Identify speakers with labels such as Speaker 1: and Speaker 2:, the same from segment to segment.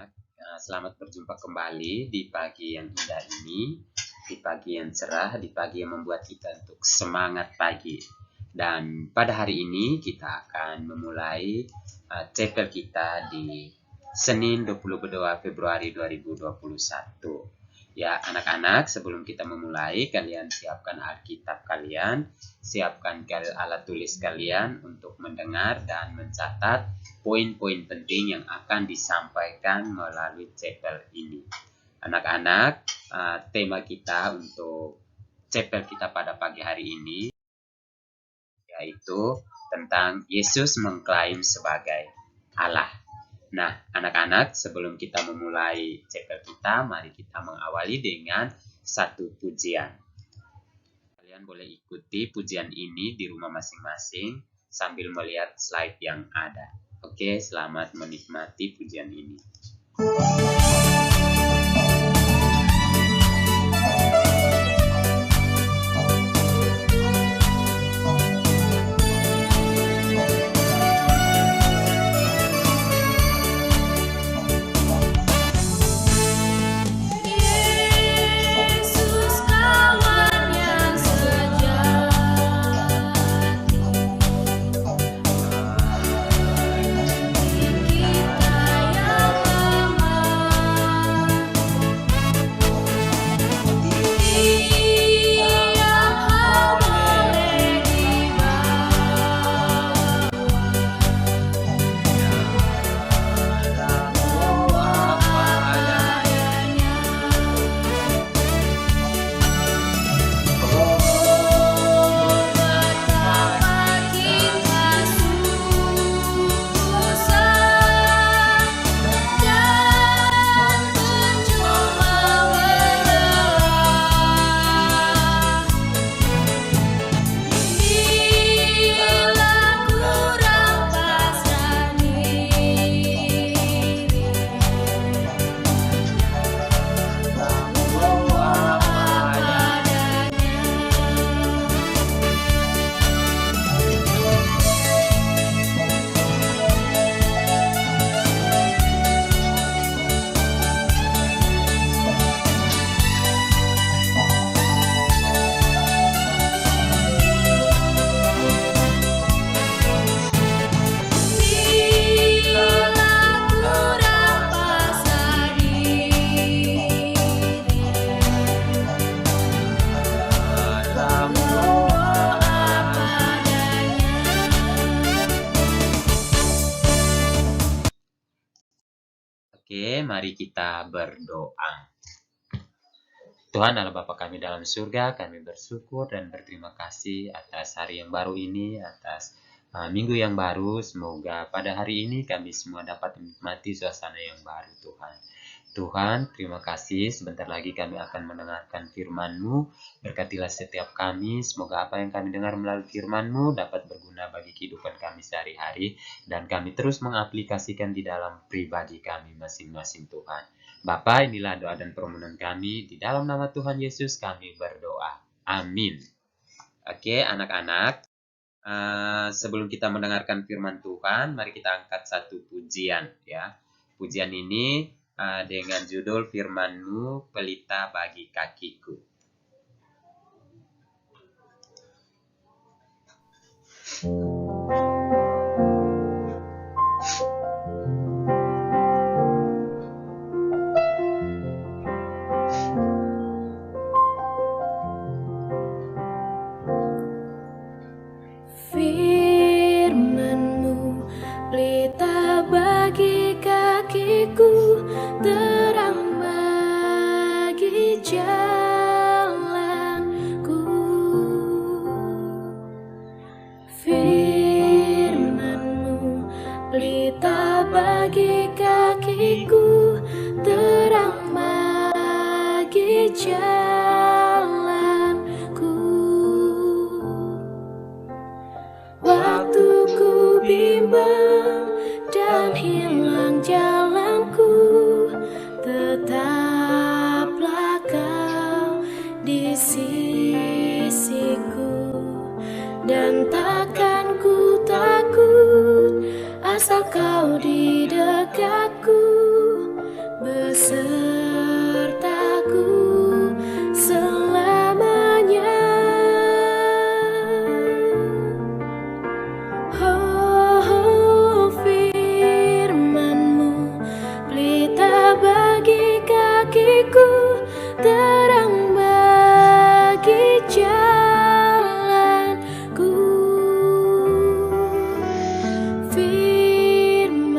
Speaker 1: anak-anak. Selamat berjumpa kembali di pagi yang indah ini, di pagi yang cerah, di pagi yang membuat kita untuk semangat pagi. Dan pada hari ini kita akan memulai chapel kita di Senin 22 Februari 2021. Ya, anak-anak, sebelum kita memulai, kalian siapkan Alkitab kalian, siapkan alat tulis kalian untuk mendengar dan mencatat poin-poin penting yang akan disampaikan melalui chapel ini. Anak-anak, tema kita untuk chapel kita pada pagi hari ini yaitu tentang Yesus mengklaim sebagai Allah. Nah, anak-anak, sebelum kita memulai chapel kita, mari kita mengawali dengan satu pujian. Kalian boleh ikuti pujian ini di rumah masing-masing sambil melihat slide yang ada. Oke, selamat menikmati pujian ini. Oke, mari kita berdoa. Tuhan Allah Bapa kami dalam surga, kami bersyukur dan berterima kasih atas hari yang baru ini, atas minggu yang baru. Semoga pada hari ini kami semua dapat menikmati suasana yang baru, Tuhan. Tuhan, terima kasih. Sebentar lagi kami akan mendengarkan firman-Mu. Berkatilah setiap kami. Semoga apa yang kami dengar melalui firman-Mu dapat berguna bagi kehidupan kami sehari-hari. Dan kami terus mengaplikasikan di dalam pribadi kami masing-masing, Tuhan. Bapa, inilah doa dan permohonan kami. Di dalam nama Tuhan Yesus kami berdoa. Amin. Oke, anak-anak. Sebelum kita mendengarkan firman Tuhan, mari kita angkat satu pujian. Ya, pujian ini dengan judul firman-Mu pelita bagi kakiku.
Speaker 2: Firman-Mu pelita bagi kakiku, terang bagi jalanku. Firman-Mu pelita bagi kakiku, terang bagi jalanku. Waktu ku bimbang dan hilang jalanku, kakiku, terang bagi jalanku. Firman-Mu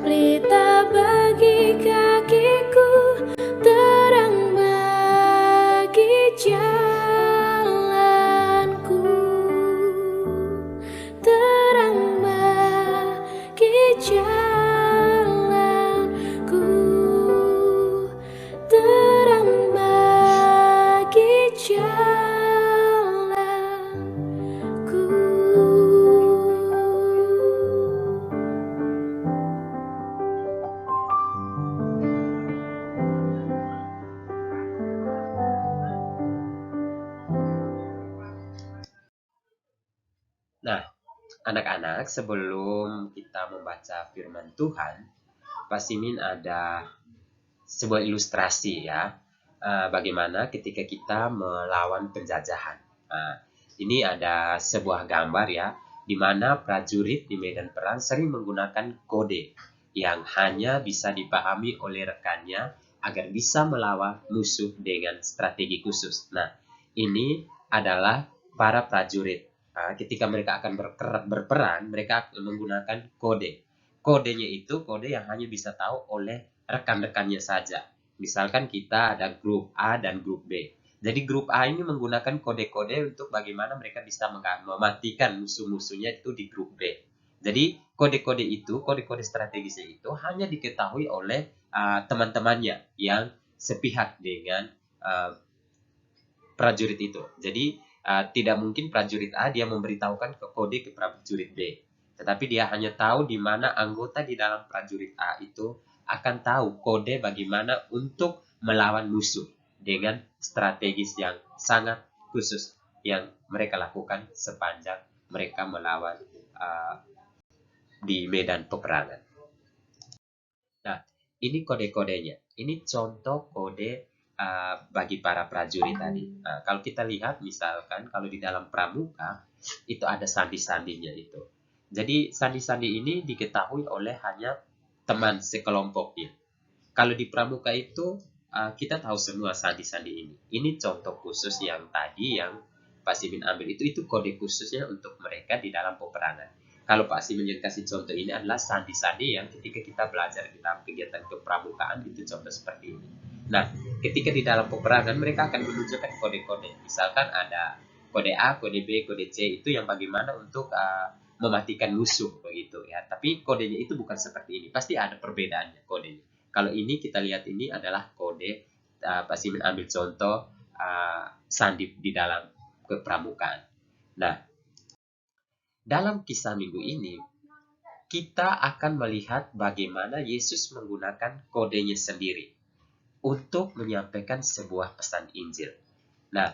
Speaker 2: pelita bagi kakiku, terang bagi jalanku, terang bagi jalanku, terang bagi jalanku.
Speaker 1: Nah, anak-anak, sebelum kita membaca firman Tuhan, Pak Simin ada sebuah ilustrasi ya, bagaimana ketika kita melawan penjajahan. Ini ada sebuah gambar ya, di mana prajurit di medan perang sering menggunakan kode yang hanya bisa dipahami oleh rekannya agar bisa melawan musuh dengan strategi khusus. Nah, ini adalah para prajurit. Ketika mereka akan berperang, mereka menggunakan kode. Kodenya itu kode yang hanya bisa tahu oleh rekan-rekannya saja. Misalkan kita ada grup A dan grup B. Jadi grup A ini menggunakan kode-kode untuk bagaimana mereka bisa mematikan musuh-musuhnya itu di grup B. Jadi kode-kode itu, kode-kode strategisnya itu hanya diketahui oleh teman-temannya yang sepihak dengan prajurit itu. Jadi tidak mungkin prajurit A dia memberitahukan kode ke prajurit B. Tetapi dia hanya tahu di mana anggota di dalam prajurit A itu akan tahu kode bagaimana untuk melawan musuh dengan strategis yang sangat khusus yang mereka lakukan sepanjang mereka melawan di medan peperangan. Nah, ini kode-kodenya. Ini contoh kode bagi para prajurit tadi. Kalau kita lihat misalkan kalau di dalam pramuka itu ada sandi-sandinya itu. Jadi sandi-sandi ini diketahui oleh hanya teman sekelompoknya. Kalau di pramuka itu kita tahu semua sandi-sandi ini. Ini contoh khusus yang tadi yang Pak Simin ambil itu kode khususnya untuk mereka di dalam peperangan. Kalau Pak Simin yang kasih contoh ini adalah sandi-sandi yang ketika kita belajar di dalam kegiatan kepramukaan itu contoh seperti ini. Nah, ketika di dalam peperangan mereka akan menunjukkan kode-kode. Misalkan ada kode A, kode B, kode C itu yang bagaimana untuk mematikan musuh begitu ya. Tapi kodenya itu bukan seperti ini. Pasti ada perbedaannya kodenya. Kalau ini kita lihat ini adalah kode Pak Simin ambil contoh sandi di dalam kepramukaan. Nah, dalam kisah minggu ini kita akan melihat bagaimana Yesus menggunakan kodenya sendiri untuk menyampaikan sebuah pesan Injil. Nah,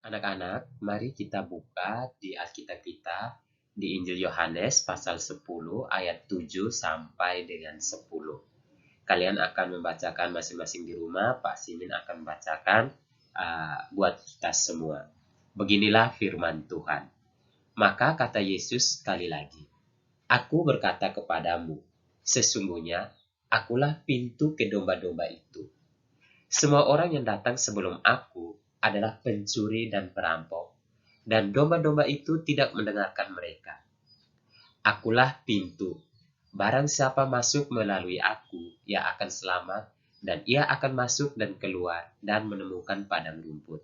Speaker 1: anak-anak, mari kita buka di Alkitab kita di Injil Yohanes pasal 10 ayat 7 sampai dengan 10. Kalian akan membacakan masing-masing di rumah, Pak Simin akan membacakan buat kita semua. Beginilah firman Tuhan. Maka kata Yesus sekali lagi, Aku berkata kepadamu, sesungguhnya akulah pintu ke domba-domba itu. Semua orang yang datang sebelum aku adalah pencuri dan perampok, dan domba-domba itu tidak mendengarkan mereka. Akulah pintu. Barang siapa masuk melalui aku, ia akan selamat, dan ia akan masuk dan keluar dan menemukan padang rumput.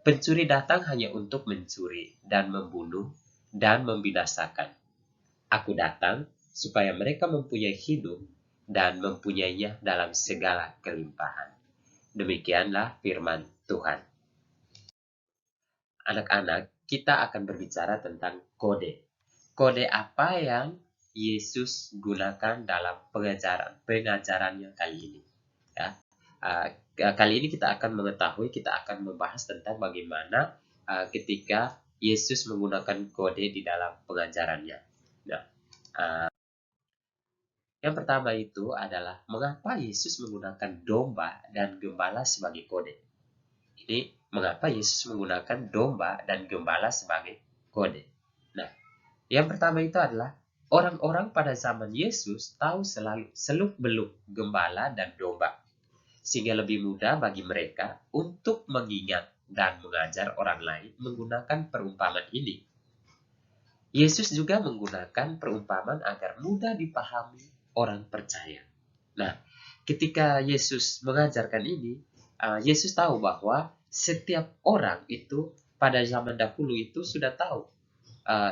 Speaker 1: Pencuri datang hanya untuk mencuri dan membunuh dan membinasakan. Aku datang supaya mereka mempunyai hidup dan mempunyainya dalam segala kelimpahan. Demikianlah firman Tuhan. Anak-anak, kita akan berbicara tentang kode. Kode apa yang Yesus gunakan dalam pengajarannya kali ini. Ya. Kali ini kita akan mengetahui, kita akan membahas tentang bagaimana ketika Yesus menggunakan kode di dalam pengajarannya. Nah, yang pertama itu adalah mengapa Yesus menggunakan domba dan gembala sebagai kode. Ini mengapa Yesus menggunakan domba dan gembala sebagai kode. Nah, yang pertama itu adalah orang-orang pada zaman Yesus tahu selalu seluk-beluk gembala dan domba. sehingga lebih mudah bagi mereka untuk mengingat dan mengajar orang lain menggunakan perumpamaan ini. Yesus juga menggunakan perumpamaan agar mudah dipahami orang percaya. Nah, ketika Yesus mengajarkan ini, Yesus tahu bahwa setiap orang itu pada zaman dahulu itu sudah tahu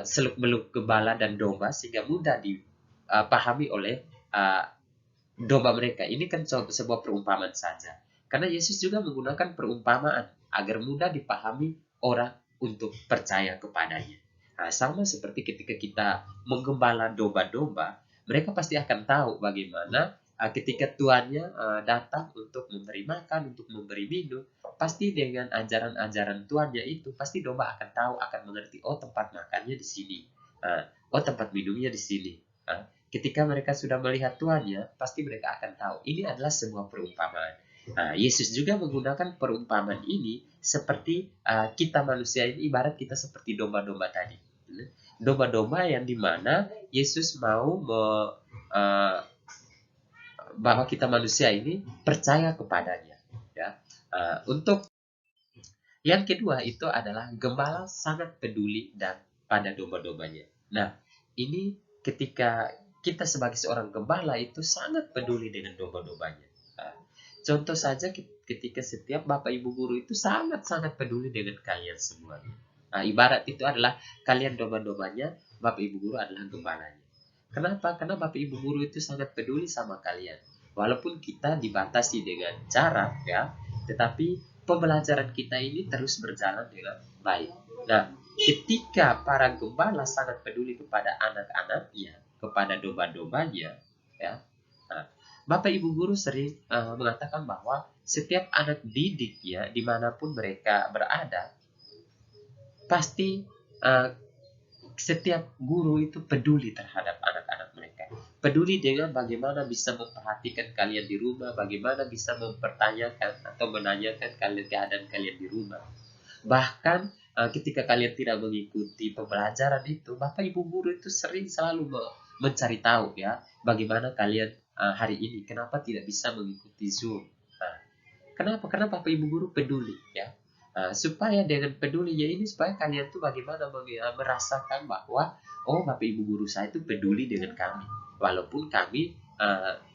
Speaker 1: seluk-beluk gembala dan domba sehingga mudah dipahami oleh domba mereka. Ini kan sebuah perumpamaan saja. Karena Yesus juga menggunakan perumpamaan agar mudah dipahami orang untuk percaya kepadanya. Nah, sama seperti ketika kita menggembala domba-domba, mereka pasti akan tahu bagaimana ketika tuannya datang untuk memberi makan, untuk memberi minum, pasti dengan ajaran-ajaran tuannya itu, pasti domba akan tahu, akan mengerti, oh tempat makannya di sini, oh tempat minumnya di sini. Ketika mereka sudah melihat tuannya, pasti mereka akan tahu. Ini adalah sebuah perumpamaan. Nah, Yesus juga menggunakan perumpamaan ini seperti kita manusia ini, ibarat kita seperti domba-domba tadi. Domba-domba yang dimana Yesus mau bahwa kita manusia ini percaya kepadanya. Ya. Untuk yang kedua itu adalah gembala sangat peduli dan pada domba-dombanya. Nah, ini ketika kita sebagai seorang gembala itu sangat peduli dengan domba-dombanya. Contoh saja ketika setiap Bapak Ibu guru itu sangat-sangat peduli dengan kalian semuanya. Ibarat itu adalah kalian domba-dombanya, Bapak Ibu guru adalah gembalanya. Kenapa? Karena Bapak Ibu guru itu sangat peduli sama kalian. Walaupun kita dibatasi dengan cara, ya, tetapi pembelajaran kita ini terus berjalan dengan baik. Nah, ketika para gembala sangat peduli kepada anak-anaknya, kepada domba-dombanya, ya, Bapak Ibu guru sering mengatakan bahwa setiap anak didiknya dimanapun mereka berada, pasti setiap guru itu peduli terhadap anak-anak mereka. Peduli dengan bagaimana bisa memperhatikan kalian di rumah, bagaimana bisa mempertanyakan atau menanyakan keadaan kalian di rumah. Bahkan ketika kalian tidak mengikuti pembelajaran itu, Bapak Ibu guru itu selalu mencari tahu, ya, bagaimana kalian hari ini, kenapa tidak bisa mengikuti Zoom. Kenapa? Karena Bapak Ibu guru peduli, ya. Supaya dengan pedulinya ini, supaya kalian tuh bagaimana merasakan bahwa oh, Bapak Ibu guru saya itu peduli dengan kami, walaupun kami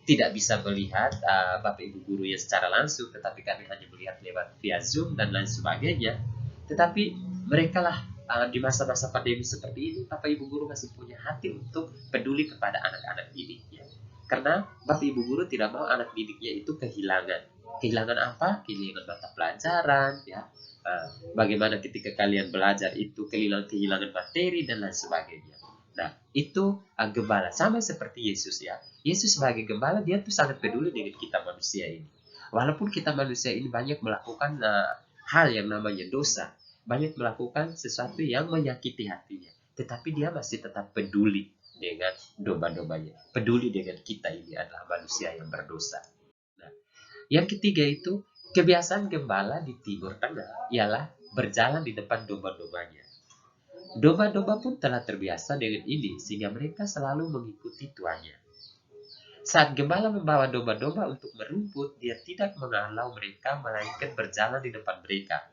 Speaker 1: tidak bisa melihat Bapak Ibu guru yang secara langsung, tetapi kami hanya melihat lewat via Zoom dan lain sebagainya. Tetapi mereka lah di masa-masa pandemi seperti ini, Bapak Ibu guru masih punya hati untuk peduli kepada anak-anak didiknya. Karena Bapak Ibu guru tidak mau anak didiknya itu kehilangan apa? Kehilangan mata pelajaran, ya. Bagaimana ketika kalian belajar itu kehilangan materi dan lain sebagainya. Nah, itu gembala sama seperti Yesus, ya. Yesus sebagai gembala, dia tuh sangat peduli dengan kita manusia ini. Walaupun kita manusia ini banyak melakukan hal yang namanya dosa, banyak melakukan sesuatu yang menyakiti hatinya, tetapi dia masih tetap peduli dengan domba-dombanya, peduli dengan kita ini adalah manusia yang berdosa. Nah, yang ketiga itu, kebiasaan gembala di Timur Tengah ialah berjalan di depan domba-dombanya. Domba-domba pun telah terbiasa dengan ini, sehingga mereka selalu mengikuti tuannya. Saat gembala membawa domba-domba untuk merumput, dia tidak menghalau mereka, melainkan berjalan di depan mereka.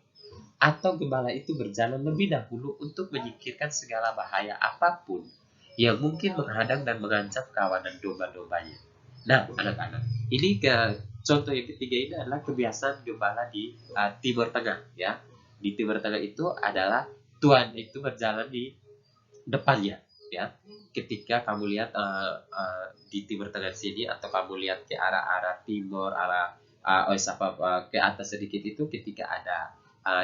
Speaker 1: Atau gembala itu berjalan lebih dahulu untuk menyingkirkan segala bahaya apapun yang mungkin menghadang dan mengancam kawanan domba-dombanya. Nah, anak-anak, ini contoh yang ketiga ini adalah kebiasaan gembala di Timur Tengah, ya. Di Timur Tengah itu adalah Tuhan itu berjalan di depannya, ya. Ketika kamu lihat di Timur Tengah sini, atau kamu lihat ke arah timur, ke atas sedikit itu, ketika ada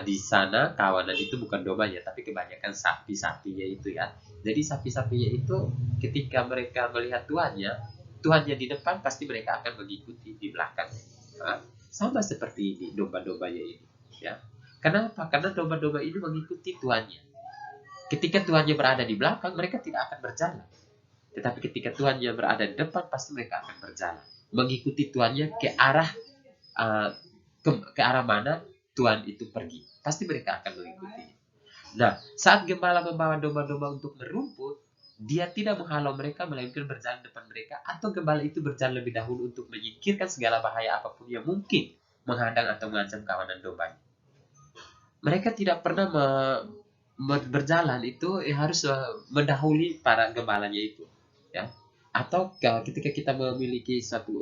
Speaker 1: di sana kawanan itu bukan dombanya, tapi kebanyakan sapi-sapinya itu, ya. Jadi sapi-sapinya itu ketika mereka melihat Tuhannya di depan, pasti mereka akan mengikuti di belakang. Sama seperti ini domba-dombanya ini, ya. Kenapa? Karena domba-domba ini mengikuti tuannya. Ketika tuannya berada di belakang, mereka tidak akan berjalan. Tetapi ketika tuannya berada di depan, pasti mereka akan berjalan, mengikuti tuannya ke arah ke arah mana Tuhan itu pergi. Pasti mereka akan mengikuti. Nah, saat gembala membawa domba-domba untuk merumput, dia tidak menghalau mereka, melainkan berjalan depan mereka, atau gembala itu berjalan lebih dahulu untuk menyingkirkan segala bahaya apapun yang mungkin menghadang atau mengancam kawanan dombanya. Mereka tidak pernah berjalan itu harus mendahului para gembalanya itu, ya. Atau ketika kita memiliki satu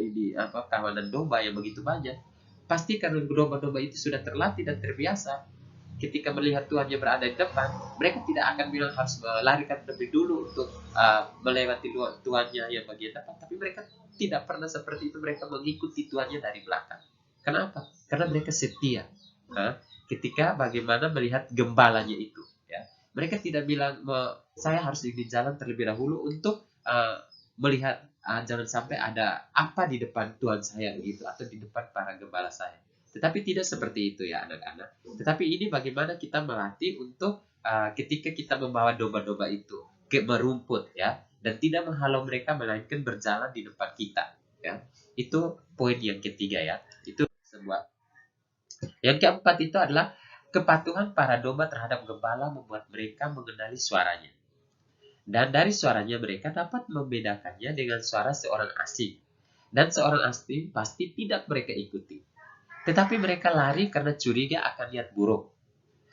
Speaker 1: kawanan domba yang begitu banyak, pasti karena domba-domba itu sudah terlatih dan terbiasa, ketika melihat tuannya berada di depan, mereka tidak akan bilang harus melarikan lebih dulu untuk melewati tuannya yang bagian depan, tapi mereka tidak pernah seperti itu. Mereka mengikuti tuannya dari belakang. Kenapa? Karena mereka setia. Ketika bagaimana melihat gembalanya itu, ya, mereka tidak bilang saya harus di jalan terlebih dahulu untuk melihat jangan sampai ada apa di depan tuan saya begitu, atau di depan para gembala saya. Tetapi tidak seperti itu ya anak-anak. Tetapi ini bagaimana kita melatih untuk ketika kita membawa domba-domba itu ke merumput, ya, dan tidak menghalau mereka, melainkan berjalan di depan kita, ya. Itu poin yang ketiga, ya. Itu sebuah. Yang keempat itu adalah kepatuhan para domba terhadap gembala membuat mereka mengenali suaranya. Dan dari suaranya mereka dapat membedakannya dengan suara seorang asing. Dan seorang asing pasti tidak mereka ikuti. Tetapi mereka lari karena curiga akan niat buruk.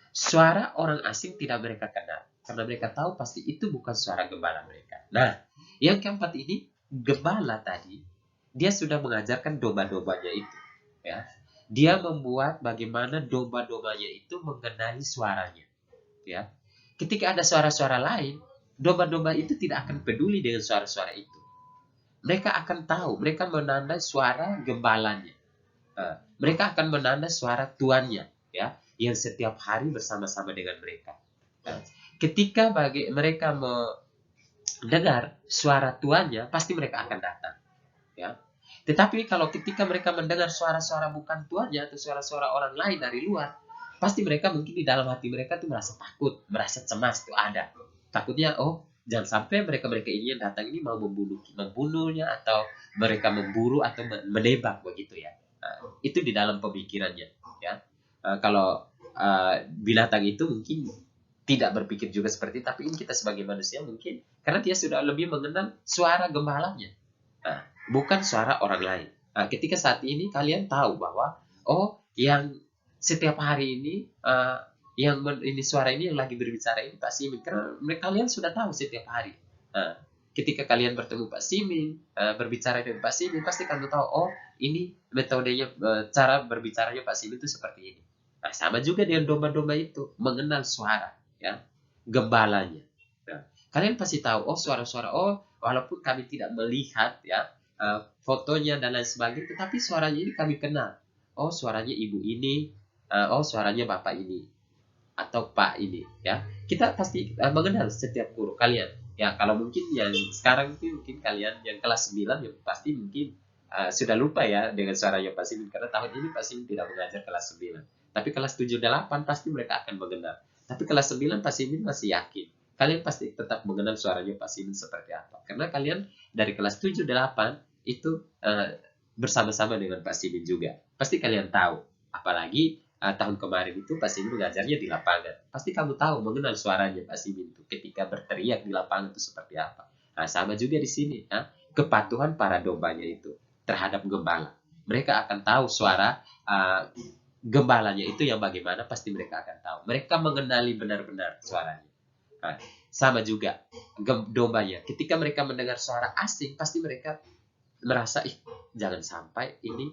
Speaker 1: Suara orang asing tidak mereka kenal, karena mereka tahu pasti itu bukan suara gembala mereka. Nah, yang keempat ini, gembala tadi, dia sudah mengajarkan domba-dombanya itu, ya. Dia membuat bagaimana domba-dombanya itu mengenali suaranya, ya. Ketika ada suara-suara lain, domba-domba itu tidak akan peduli dengan suara-suara itu. Mereka akan tahu, mereka menandai suara gembalanya. Mereka akan menanda suara tuannya, ya, yang setiap hari bersama-sama dengan mereka. Ketika mereka mendengar suara tuannya, pasti mereka akan datang, ya. Tetapi kalau ketika mereka mendengar suara-suara bukan tuannya atau suara-suara orang lain dari luar, pasti mereka mungkin di dalam hati mereka tuh merasa takut, merasa cemas tuh ada. Takutnya, jangan sampai mereka ini yang datang ini mau membunuhnya, atau mereka memburu atau menembak begitu, ya. Itu di dalam pemikirannya, ya. Kalau binatang itu mungkin tidak berpikir juga seperti itu, tapi ini kita sebagai manusia mungkin karena dia sudah lebih mengenal suara gembalanya, bukan suara orang lain. Ketika saat ini kalian tahu bahwa yang setiap hari ini ini suara ini yang lagi berbicara ini Pak Simin, karena kalian sudah tahu setiap hari. Ketika kalian bertemu Pak Simin, berbicara dengan Pak Simin, pasti kamu tahu, ini metodenya, cara berbicaranya Pak Simin itu seperti ini. Nah, sama juga dengan domba-domba itu, mengenal suara, ya, gembalanya. Nah, kalian pasti tahu, suara-suara, walaupun kami tidak melihat, ya, fotonya dan lain sebagainya, tetapi suaranya ini kami kenal. Suaranya ibu ini, suaranya bapak ini, atau pak ini, ya. Kita pasti mengenal setiap guru kalian. Ya, kalau mungkin yang sekarang itu mungkin kalian yang kelas 9 ya pasti mungkin sudah lupa ya dengan suaranya Pak Simin, karena tahun ini Pak Simin tidak mengajar kelas 9. Tapi kelas 7 8 pasti mereka akan mengenal. Tapi kelas 9 Pak Simin masih yakin. Kalian pasti tetap mengenal suaranya Pak Simin seperti apa. Karena kalian dari kelas 7 8 itu bersama-sama dengan Pak Simin juga. Pasti kalian tahu. Apalagi tahun kemarin itu Pak Simin mengajarnya di lapangan. Pasti kamu tahu mengenal suaranya Pak Simin itu ketika berteriak di lapangan itu seperti apa. Nah, sama juga di sini, kepatuhan para dombanya itu terhadap gembala. Mereka akan tahu suara gembalanya itu yang bagaimana, pasti mereka akan tahu. Mereka mengenali benar-benar suaranya. Nah, sama juga dombanya. Ketika mereka mendengar suara asing, pasti mereka merasa, jangan sampai ini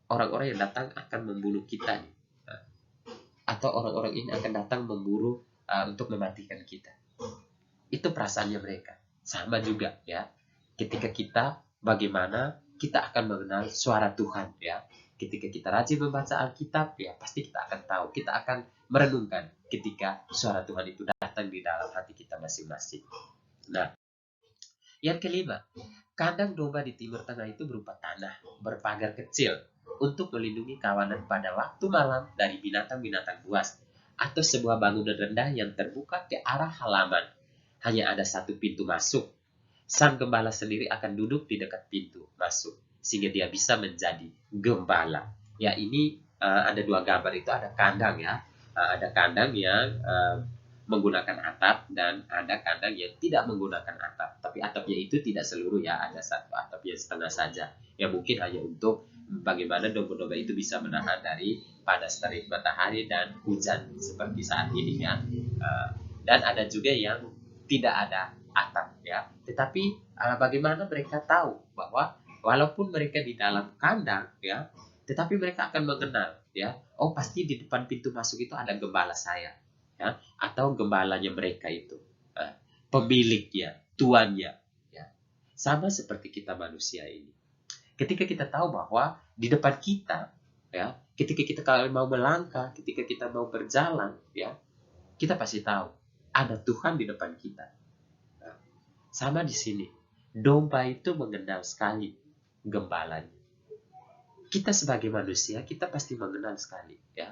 Speaker 1: orang-orang yang datang akan membunuh kita nih. Atau orang-orang ini akan datang memburu untuk mematikan kita. Itu perasaannya mereka. Sama juga, ya. Ketika kita, bagaimana kita akan mengenal suara Tuhan, ya. Ketika kita rajin membaca Alkitab, ya pasti kita akan tahu. Kita akan merenungkan ketika suara Tuhan itu datang di dalam hati kita masing-masing. Nah, yang kelima, kandang domba di Timur Tengah itu berupa tanah berpagar kecil untuk melindungi kawanan pada waktu malam dari binatang-binatang buas, atau sebuah bangunan rendah yang terbuka ke arah halaman. Hanya ada satu pintu masuk. Sang gembala sendiri akan duduk di dekat pintu masuk, sehingga dia bisa menjadi gembala. Ya, ini ada dua gambar itu, ada kandang, ya. Ada kandang yang menggunakan atap dan ada kandang yang tidak menggunakan atap. Tapi atapnya itu tidak seluruh ya, ada satu atap yang setengah saja. Ya mungkin hanya untuk bagaimana domba-domba itu bisa menahan dari panas terik matahari dan hujan seperti saat ini ya. Dan ada juga yang tidak ada atap ya. Tetapi bagaimana mereka tahu bahwa walaupun mereka di dalam kandang ya, tetapi mereka akan mengenal ya. Oh pasti di depan pintu masuk itu ada gembala saya ya, atau gembalanya mereka itu, pemiliknya, tuannya ya. Sama seperti kita manusia ini. Ketika kita tahu bahwa di depan kita ya, ketika kita kalau mau melangkah, ketika kita mau berjalan ya, kita pasti tahu ada Tuhan di depan kita. Sama di sini, domba itu mengenal sekali gembalanya. Kita sebagai manusia, kita pasti mengenal sekali ya.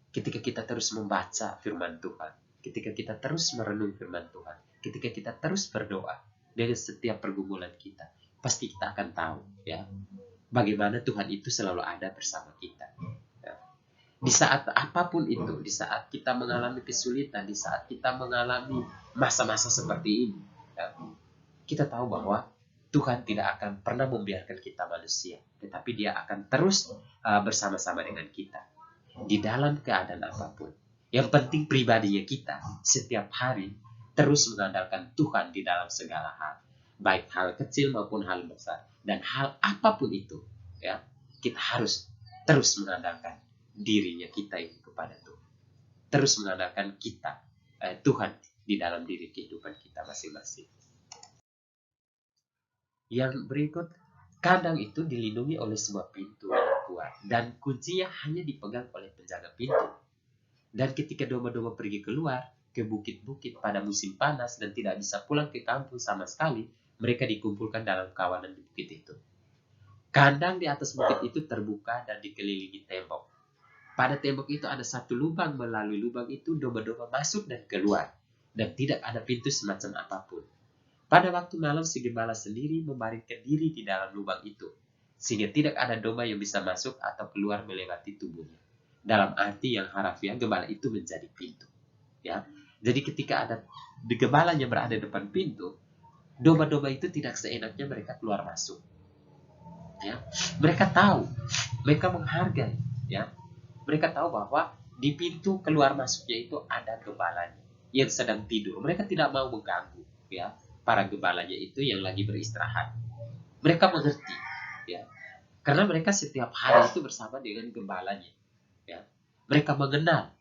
Speaker 1: Ketika kita terus membaca firman Tuhan, ketika kita terus merenung firman Tuhan, ketika kita terus berdoa dengan setiap pergumulan kita, pasti kita akan tahu ya, bagaimana Tuhan itu selalu ada bersama kita. Ya. Di saat apapun itu, di saat kita mengalami kesulitan, di saat kita mengalami masa-masa seperti ini, ya, kita tahu bahwa Tuhan tidak akan pernah membiarkan kita manusia, tetapi Dia akan terus bersama-sama dengan kita di dalam keadaan apapun. Yang penting pribadinya kita setiap hari terus mengandalkan Tuhan di dalam segala hal, baik hal kecil maupun hal besar, dan hal apapun itu ya, kita harus terus mengandalkan dirinya kita ini kepada Tuhan, terus mengandalkan kita Tuhan di dalam diri kehidupan kita masing-masing. Yang berikut, kandang itu dilindungi oleh sebuah pintu yang kuat dan kuncinya hanya dipegang oleh penjaga pintu. Dan ketika domba-domba pergi keluar ke bukit-bukit pada musim panas dan tidak bisa pulang ke kampung sama sekali, mereka dikumpulkan dalam kawanan di bukit itu. Kandang di atas bukit itu terbuka dan dikelilingi tembok. Pada tembok itu ada satu lubang, melalui lubang itu domba-domba masuk dan keluar, dan tidak ada pintu semacam apapun. Pada waktu malam si gembala sendiri membaringkan diri di dalam lubang itu, sehingga tidak ada domba yang bisa masuk atau keluar melewati tubuhnya. Dalam arti yang harafiah, gembala itu menjadi pintu. Ya, jadi ketika ada gembalanya berada di depan pintu, domba-domba itu tidak seenaknya mereka keluar masuk. Ya, mereka tahu, mereka menghargai. Ya, mereka tahu bahwa di pintu keluar masuknya itu ada gembalanya yang sedang tidur. Mereka tidak mau mengganggu. Ya. Para gembalanya itu yang lagi beristirahat. Mereka mengerti, ya, karena mereka setiap hari itu bersama dengan gembalanya. Ya. Mereka mengenal,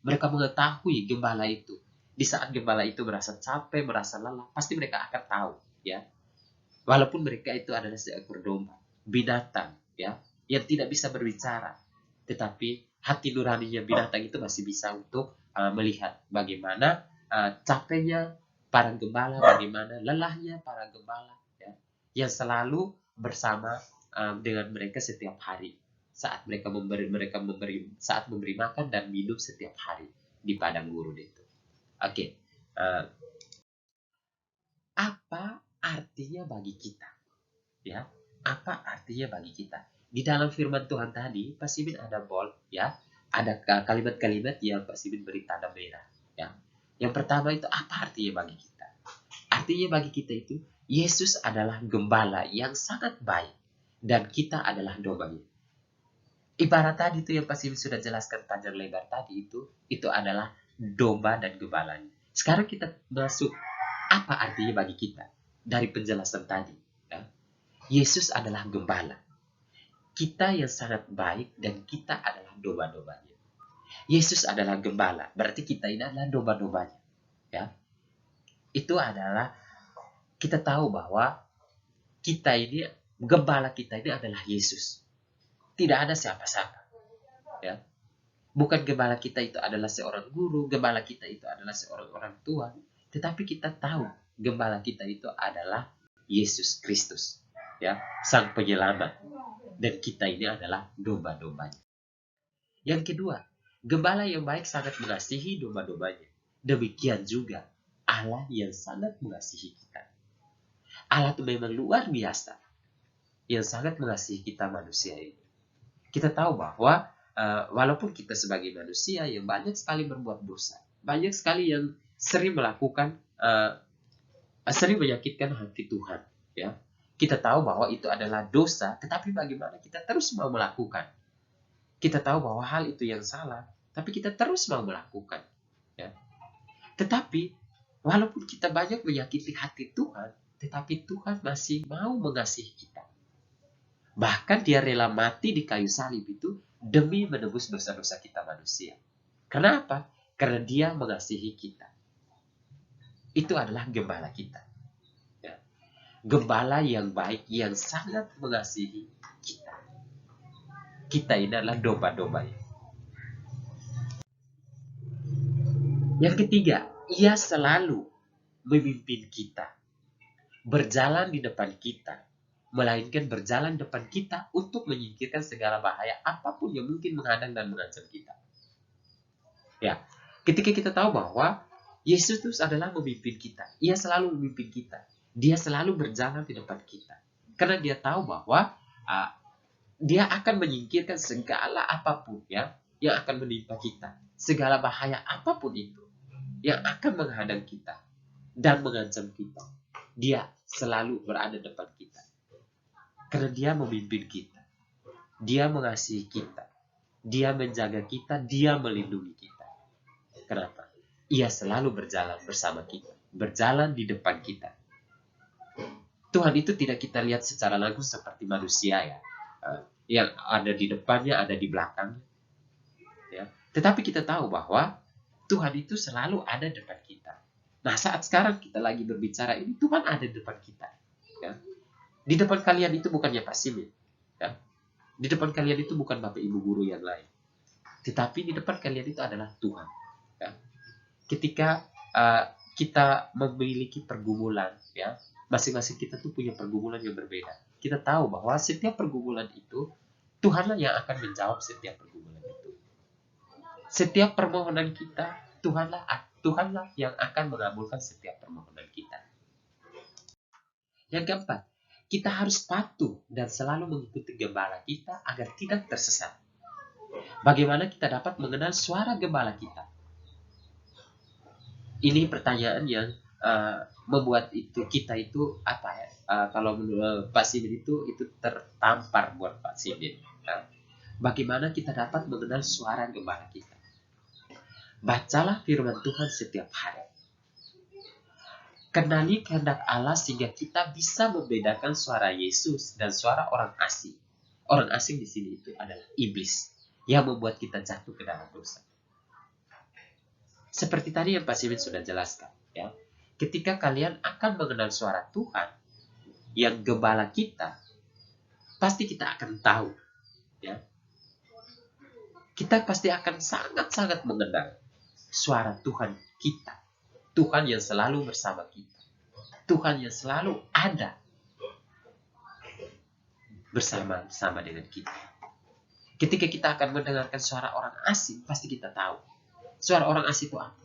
Speaker 1: mereka mengetahui gembala itu. Di saat gembala itu merasa capek, merasa lelah, pasti mereka akan tahu, ya. Walaupun mereka itu adalah seekor domba, binatang, ya, yang tidak bisa berbicara, tetapi hati nuraninya binatang itu masih bisa untuk melihat bagaimana capeknya para gembala, bagaimana lelahnya para gembala ya, yang selalu bersama dengan mereka setiap hari saat mereka memberi saat memberi makan dan minum setiap hari di padang gurun itu. Oke, apa artinya bagi kita? Ya, apa artinya bagi kita? Di dalam firman Tuhan tadi, Pak Simin ada bold, ya, ada kalimat-kalimat yang Pak Simin beri tanda merah. Ya, yang pertama itu apa artinya bagi kita? Artinya bagi kita itu, Yesus adalah gembala yang sangat baik dan kita adalah dombanya. Ibarat tadi itu yang pasti sudah jelaskan panjang lebar tadi itu adalah domba dan gembalanya. Sekarang kita masuk apa artinya bagi kita dari penjelasan tadi. Ya. Yesus adalah gembala. Kita yang sangat baik dan kita adalah domba-dombanya. Yesus adalah gembala, berarti kita ini adalah domba-dombanya. Ya. Itu adalah kita tahu bahwa kita ini, gembala kita ini adalah Yesus. Tidak ada siapa-siapa. Ya. Bukan gembala kita itu adalah seorang guru, gembala kita itu adalah seorang orang tua, tetapi kita tahu gembala kita itu adalah Yesus Kristus, ya, Sang Penyelamat, dan kita ini adalah domba-dombanya. Yang kedua, gembala yang baik sangat mengasihi domba-dombanya. Demikian juga Allah yang sangat mengasihi kita. Allah itu memang luar biasa, yang sangat mengasihi kita manusia ini. Kita tahu bahwa walaupun kita sebagai manusia yang banyak sekali berbuat dosa, banyak sekali yang sering melakukan, sering menyakitkan hati Tuhan. Ya, kita tahu bahwa itu adalah dosa, tetapi bagaimana kita terus mau melakukan? Kita tahu bahwa hal itu yang salah, tapi kita terus mau melakukan. Ya. Tetapi walaupun kita banyak menyakiti hati Tuhan, tetapi Tuhan masih mau mengasihi kita. Bahkan dia rela mati di kayu salib itu demi menebus dosa-dosa kita manusia. Kenapa? Karena dia mengasihi kita. Itu adalah gembala kita. Ya. Gembala yang baik, yang sangat mengasihi kita. Kita ini adalah domba-dombanya. Yang ketiga, ia selalu memimpin kita, berjalan di depan kita, melainkan berjalan depan kita untuk menyingkirkan segala bahaya apapun yang mungkin menghadang dan mengancam kita. Ya, ketika kita tahu bahwa Yesus itu adalah memimpin kita, ia selalu memimpin kita, dia selalu berjalan di depan kita, karena dia tahu bahwa dia akan menyingkirkan segala apapun ya yang akan menimpa kita, segala bahaya apapun itu yang akan menghadang kita dan mengancam kita. Dia selalu berada depan kita. Karena dia memimpin kita. Dia mengasihi kita. Dia menjaga kita. Dia melindungi kita. Kenapa? Ia selalu berjalan bersama kita. Berjalan di depan kita. Tuhan itu tidak kita lihat secara langsung seperti manusia ya. Yang ada di depannya, ada di belakangnya. Ya. Tetapi kita tahu bahwa Tuhan itu selalu ada depan kita. Nah, saat sekarang kita lagi berbicara ini, Tuhan ada di depan kita. Ya. Di depan kalian itu bukannya Pak Simin. Ya. Di depan kalian itu bukan Bapak Ibu guru yang lain. Tetapi di depan kalian itu adalah Tuhan. Ya. Ketika kita memiliki pergumulan, ya, masing-masing kita tuh punya pergumulan yang berbeda. Kita tahu bahwa setiap pergumulan itu, Tuhanlah yang akan menjawab setiap pergumulan itu. Setiap permohonan kita, Tuhanlah yang akan mengabulkan setiap permohonan kita. Yang keempat, kita harus patuh dan selalu mengikuti gembala kita agar tidak tersesat. Bagaimana kita dapat mengenal suara gembala kita? Ini pertanyaan yang membuat kita itu apa ya? Kalau menurut Pak Simin itu tertampar buat Pak Simin. Bagaimana kita dapat mengenal suara gembala kita? Bacalah firman Tuhan setiap hari. Kenali kehendak Allah sehingga kita bisa membedakan suara Yesus dan suara orang asing. Orang asing di sini itu adalah iblis yang membuat kita jatuh ke dalam dosa. Seperti tadi yang Pak Simin sudah jelaskan, ya. Ketika kalian akan mengenal suara Tuhan yang gembala kita, pasti kita akan tahu, ya. Kita pasti akan sangat-sangat mengenal suara Tuhan kita. Tuhan yang selalu bersama kita. Tuhan yang selalu ada bersama-sama dengan kita. Ketika kita akan mendengarkan suara orang asing, pasti kita tahu. Suara orang asing itu apa?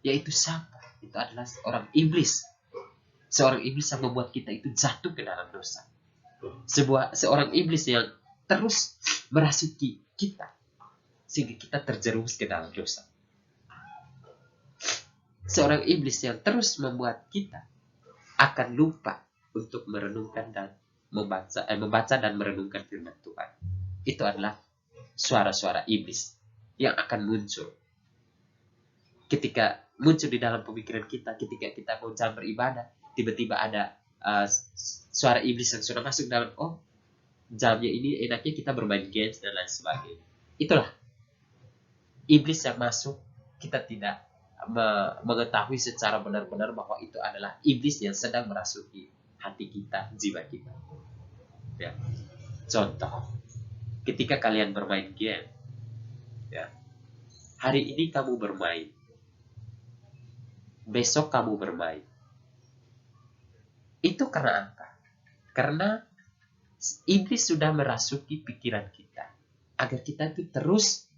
Speaker 1: Yaitu siapa? Itu adalah orang iblis. Seorang iblis yang membuat kita itu jatuh ke dalam dosa. Seorang iblis yang terus merasuki kita sehingga kita terjerumus ke dalam dosa. Seorang iblis yang terus membuat kita akan lupa untuk merenungkan dan membaca dan merenungkan firman Tuhan. Itu adalah suara-suara iblis yang akan muncul. Ketika muncul di dalam pemikiran kita, ketika kita mau jam beribadah, tiba-tiba ada suara iblis yang sudah masuk dalam, jamnya ini enaknya kita bermain games dan lain sebagainya. Itulah iblis yang masuk, kita tidak mengetahui secara benar-benar bahwa itu adalah iblis yang sedang merasuki hati kita, jiwa kita. Ya. Contoh, ketika kalian bermain game, ya, hari ini kamu bermain, besok kamu bermain. Itu karena apa? Karena iblis sudah merasuki pikiran kita agar kita itu terus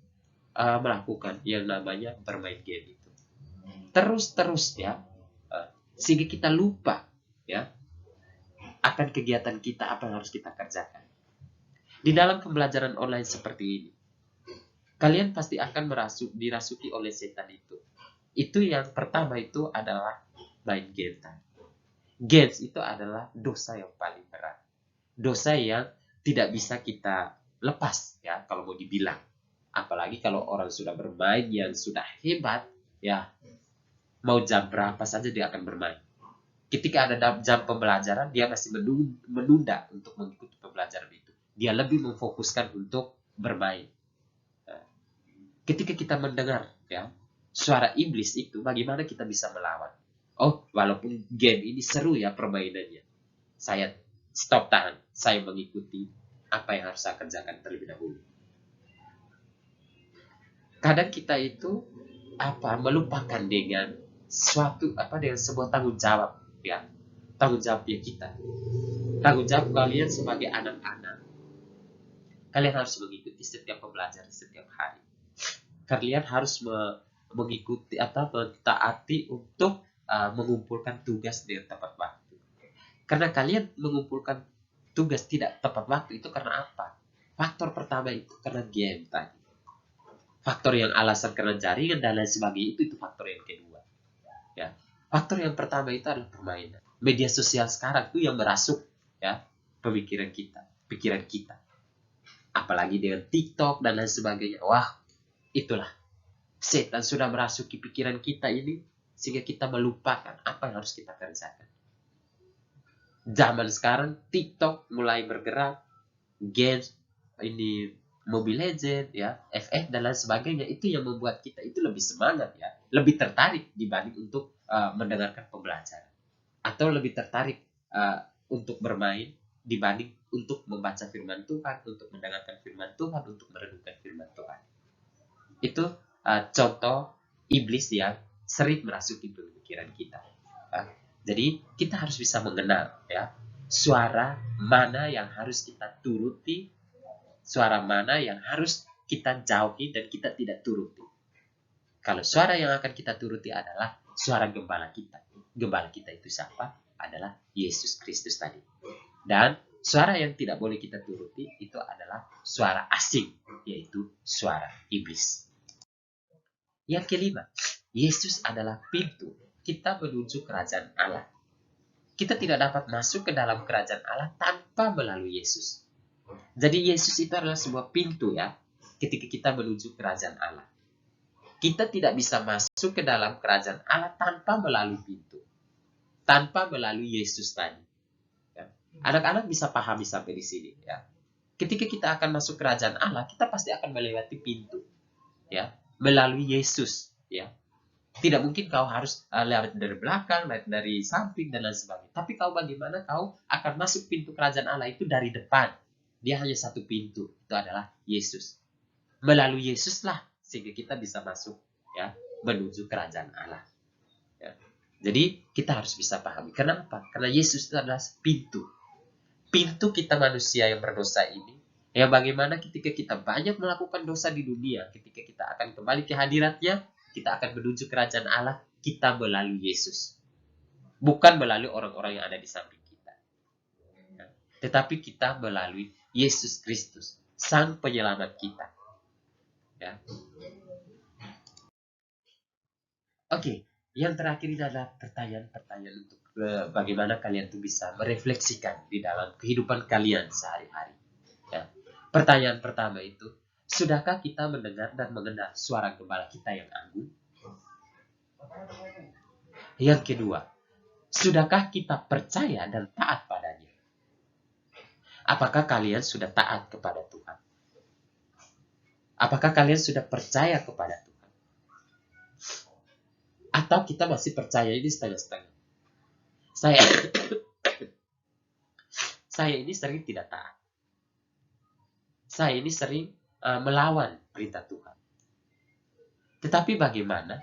Speaker 1: melakukan yang namanya bermain game itu. Terus ya, sehingga kita lupa ya akan kegiatan kita, apa yang harus kita kerjakan. Di dalam pembelajaran online seperti ini, kalian pasti akan dirasuki oleh setan itu. Itu yang pertama itu adalah main game tadi. Games itu adalah dosa yang paling berat. Dosa yang tidak bisa kita lepas ya kalau mau dibilang. Apalagi kalau orang sudah bermain yang sudah hebat, ya mau jam berapa saja dia akan bermain. Ketika ada jam pembelajaran, dia masih menunda untuk mengikuti pembelajaran itu. Dia lebih memfokuskan untuk bermain. Ketika kita mendengar ya suara iblis itu, bagaimana kita bisa melawan? Oh, walaupun game ini seru ya permainannya, saya stop tahan, saya mengikuti apa yang harus saya kerjakan terlebih dahulu. Kadang kita itu melupakan dengan dengan sebuah tanggung jawab ya, tanggung jawabnya kita, tanggung jawab kalian sebagai anak-anak. Kalian harus mengikuti setiap pembelajaran setiap hari. Kalian harus mengikuti atau mentaati untuk mengumpulkan tugas dengan tepat waktu. Karena kalian mengumpulkan tugas tidak tepat waktu itu karena apa? Faktor pertama itu karena game tadi. Faktor yang alasan karena jaringan dan lain sebagainya itu faktor yang kedua. Ya. Faktor yang pertama itu adalah permainan. Media sosial sekarang itu yang merasuk ya pikiran kita. Apalagi dengan TikTok dan lain sebagainya. Wah, itulah setan sudah merasuki pikiran kita ini sehingga kita melupakan apa yang harus kita kerjakan. Zaman sekarang TikTok mulai bergerak, games ini Mobile Legends ya, FF dan lain sebagainya, itu yang membuat kita itu lebih semangat ya, lebih tertarik dibanding untuk mendengarkan pembelajaran, atau lebih tertarik untuk bermain dibanding untuk membaca firman Tuhan, untuk mendengarkan firman Tuhan, untuk merenungkan firman Tuhan. Itu contoh iblis yang sering merasuki pikiran kita. Jadi kita harus bisa mengenal ya suara mana yang harus kita turuti, suara mana yang harus kita jauhi dan kita tidak turuti. Kalau suara yang akan kita turuti adalah suara gembala kita. Gembala kita itu siapa? Adalah Yesus Kristus tadi. Dan suara yang tidak boleh kita turuti itu adalah suara asing, yaitu suara iblis. Yang kelima, Yesus adalah pintu kita menuju kerajaan Allah. Kita tidak dapat masuk ke dalam kerajaan Allah tanpa melalui Yesus. Jadi Yesus itu adalah sebuah pintu ya, ketika kita menuju kerajaan Allah. Kita tidak bisa masuk ke dalam kerajaan Allah tanpa melalui pintu, tanpa melalui Yesus tadi. Ya. Anak-anak bisa pahami sampai di sini ya. Ketika kita akan masuk kerajaan Allah, kita pasti akan melewati pintu, ya, melalui Yesus, ya. Tidak mungkin kau harus lewat dari belakang, lewat dari samping dan lain sebagainya. Tapi kau bagaimana kau akan masuk pintu kerajaan Allah itu dari depan? Dia hanya satu pintu, itu adalah Yesus. Melalui Yesuslah sehingga kita bisa masuk ya menuju kerajaan Allah. Ya. Jadi kita harus bisa pahami. Kenapa? Karena Yesus itu adalah pintu. Pintu kita manusia yang berdosa ini. Ya bagaimana ketika kita banyak melakukan dosa di dunia, ketika kita akan kembali ke hadiratnya, kita akan menuju kerajaan Allah, kita melalui Yesus. Bukan melalui orang-orang yang ada di samping kita. Ya. Tetapi kita melalui Yesus Kristus, Sang Penyelamat kita. Ya. Oke, yang terakhir ini adalah pertanyaan-pertanyaan untuk bagaimana kalian tuh bisa merefleksikan di dalam kehidupan kalian sehari-hari. Ya. Pertanyaan pertama itu, sudahkah kita mendengar dan mengenal suara gembala kita yang agung? Yang kedua, sudahkah kita percaya dan taat padanya? Apakah kalian sudah taat kepada Tuhan? Apakah kalian sudah percaya kepada Tuhan? Atau kita masih percaya ini setengah-setengah? Saya ini sering tidak taat. Saya ini sering melawan perintah Tuhan. Tetapi bagaimana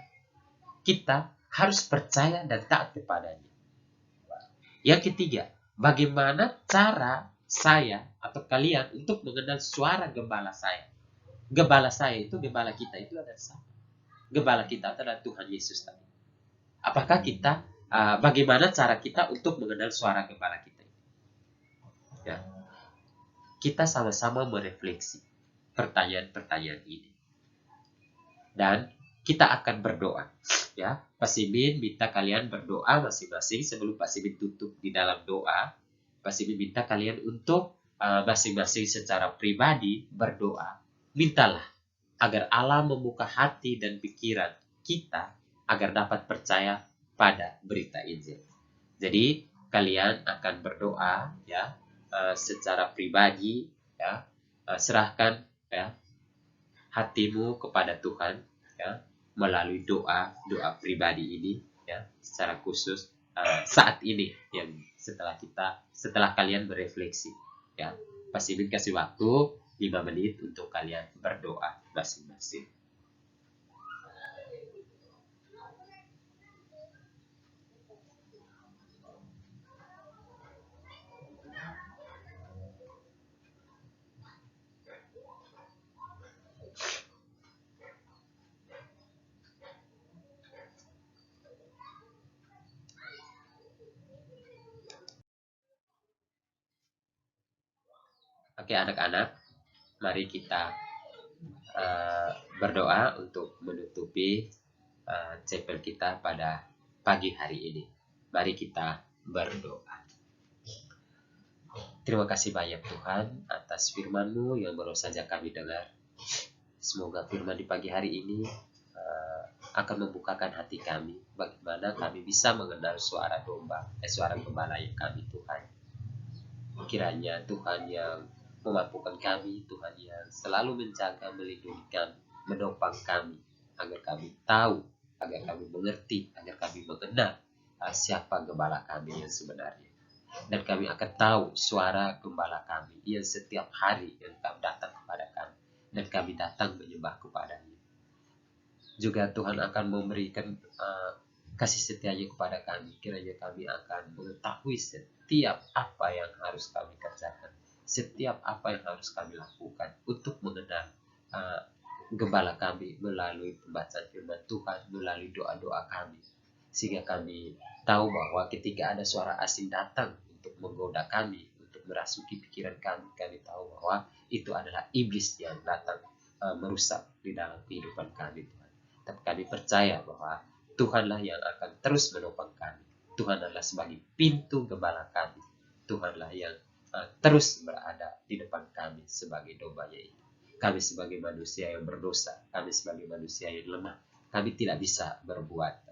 Speaker 1: kita harus percaya dan taat kepadanya? Yang ketiga, bagaimana cara saya atau kalian untuk mengenal suara gembala saya? Gembala saya itu, gembala kita itu adalah siapa? Gembala kita adalah Tuhan Yesus tadi. Apakah kita, bagaimana cara kita untuk mengenal suara gembala kita? Ya. Kita sama-sama merefleksi pertanyaan-pertanyaan ini. Dan kita akan berdoa. Ya, Pak Simin minta kalian berdoa masing-masing. Sebelum Pak Simin tutup di dalam doa, Pak Simin minta kalian untuk masing-masing secara pribadi berdoa. Mintalah agar Allah membuka hati dan pikiran kita agar dapat percaya pada berita Injil. Jadi kalian akan berdoa ya secara pribadi ya, serahkan ya hatimu kepada Tuhan ya melalui doa pribadi ini ya secara khusus saat ini yang setelah kalian berefleksi ya. Pak Simin kasih waktu 5 menit untuk kalian berdoa masing-masing. Oke anak-anak, mari kita berdoa untuk menutupi chapel kita pada pagi hari ini. Mari kita berdoa. Terima kasih banyak Tuhan atas firman-Mu yang baru saja kami dengar. Semoga firman di pagi hari ini akan membukakan hati kami, bagaimana kami bisa mengenal suara domba, suara gembala yang kami Tuhan. Kiranya Tuhan yang memampukan kami, Tuhan yang selalu menjaga, melindungi kami, menopang kami, agar kami tahu, agar kami mengerti, agar kami mengenal siapa gembala kami yang sebenarnya. Dan kami akan tahu suara gembala kami yang setiap hari yang datang kepada kami, dan kami datang menyembah kepadanya. Juga Tuhan akan memberikan kasih setianya kepada kami. Kiranya kami akan mengetahui setiap apa yang harus kami kerjakan, setiap apa yang harus kami lakukan untuk mengenal gembala kami melalui pembacaan firman Tuhan, melalui doa-doa kami, sehingga kami tahu bahwa ketika ada suara asing datang untuk menggoda kami, untuk merasuki pikiran kami, kami tahu bahwa itu adalah iblis yang datang merusak di dalam kehidupan kami, Tuhan. Tapi kami percaya bahwa Tuhanlah yang akan terus menopang kami. Tuhan adalah sebagai pintu gembala kami. Tuhanlah yang terus berada di depan kami sebagai domba-Nya itu. Kami sebagai manusia yang berdosa, kami sebagai manusia yang lemah, kami tidak bisa berbuat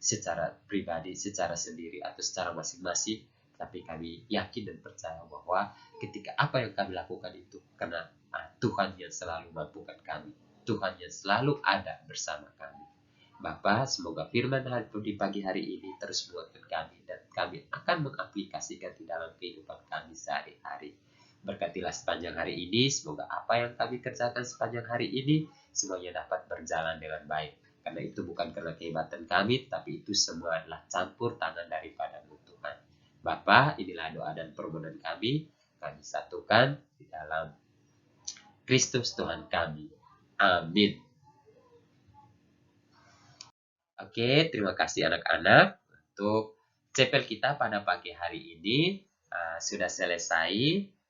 Speaker 1: secara pribadi, secara sendiri atau secara masing-masing. Tapi kami yakin dan percaya bahwa ketika apa yang kami lakukan itu karena Tuhan yang selalu mampukan kami, Tuhan yang selalu ada bersama kami. Bapa, semoga firman di pagi hari ini terus menguatkan kami, dan kami akan mengaplikasikan di dalam kehidupan kami sehari-hari. Berkatilah sepanjang hari ini, semoga apa yang kami kerjakan sepanjang hari ini semuanya dapat berjalan dengan baik. Karena itu bukan karena kehebatan kami, tapi itu semua adalah campur tangan daripada-Mu Tuhan. Bapa, inilah doa dan permohonan kami satukan di dalam Kristus Tuhan kami. Amin. Oke, terima kasih anak-anak untuk chapel kita pada pagi hari ini sudah selesai.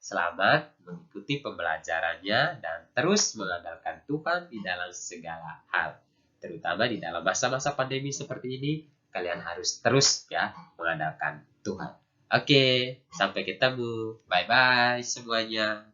Speaker 1: Selamat mengikuti pembelajarannya dan terus mengandalkan Tuhan di dalam segala hal. Terutama di dalam masa-masa pandemi seperti ini, kalian harus terus ya mengandalkan Tuhan. Oke, sampai ketemu. Bye-bye semuanya.